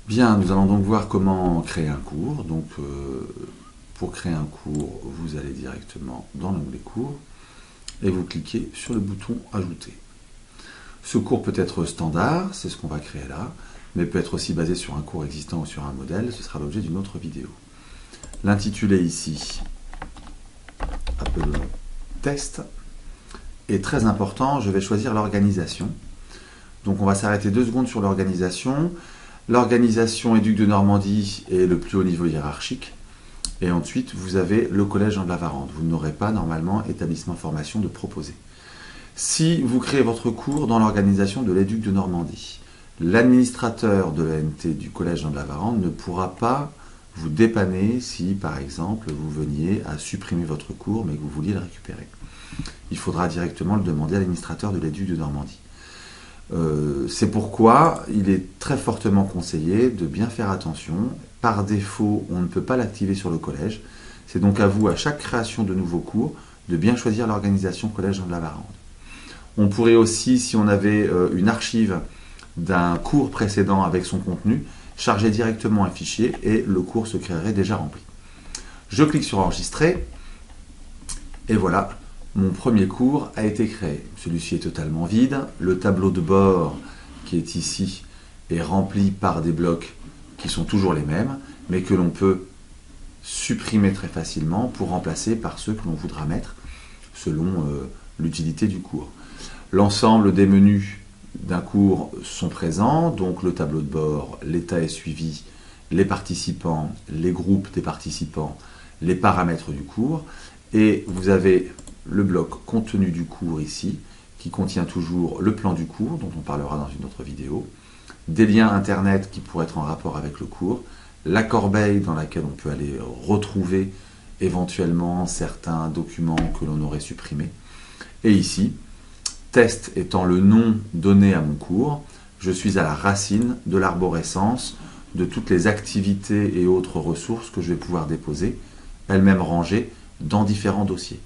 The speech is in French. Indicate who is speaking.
Speaker 1: Bien, nous allons donc voir comment créer un cours. Pour créer un cours, vous allez directement dans l'onglet cours et vous cliquez sur le bouton ajouter. Ce cours peut être standard, c'est ce qu'on va créer là, mais peut être aussi basé sur un cours existant ou sur un modèle, ce sera l'objet d'une autre vidéo. L'intitulé ici, appelons test, est très important, je vais choisir l'organisation. Donc on va s'arrêter 2 secondes sur l'organisation. L'organisation Éduc de Normandie est le plus haut niveau hiérarchique. Et ensuite, vous avez le collège Jean de la Varande. Vous n'aurez pas normalement établissement formation de proposer. Si vous créez votre cours dans l'organisation de l'Éduc de Normandie, l'administrateur de l'ANT du collège Jean de la Varande ne pourra pas vous dépanner si, par exemple, vous veniez à supprimer votre cours mais que vous vouliez le récupérer. Il faudra directement le demander à l'administrateur de l'Éduc de Normandie. C'est pourquoi il est très fortement conseillé de bien faire attention. Par défaut, on ne peut pas l'activer sur le collège. C'est donc à vous, à chaque création de nouveaux cours, de bien choisir l'organisation collège Jean de la Varande. On pourrait aussi, si on avait une archive d'un cours précédent avec son contenu, charger directement un fichier et le cours se créerait déjà rempli. Je clique sur enregistrer et voilà. Mon premier cours a été créé. Celui-ci est totalement vide. Le tableau de bord qui est ici est rempli par des blocs qui sont toujours les mêmes, mais que l'on peut supprimer très facilement pour remplacer par ceux que l'on voudra mettre selon l'utilité du cours. L'ensemble des menus d'un cours sont présents, donc le tableau de bord, l'état est suivi, les participants, les groupes des participants, les paramètres du cours, et vous avez le bloc contenu du cours ici, qui contient toujours le plan du cours, dont on parlera dans une autre vidéo, des liens internet qui pourraient être en rapport avec le cours, la corbeille dans laquelle on peut aller retrouver éventuellement certains documents que l'on aurait supprimés, et ici, test étant le nom donné à mon cours, je suis à la racine de l'arborescence de toutes les activités et autres ressources que je vais pouvoir déposer, elles-mêmes rangées dans différents dossiers.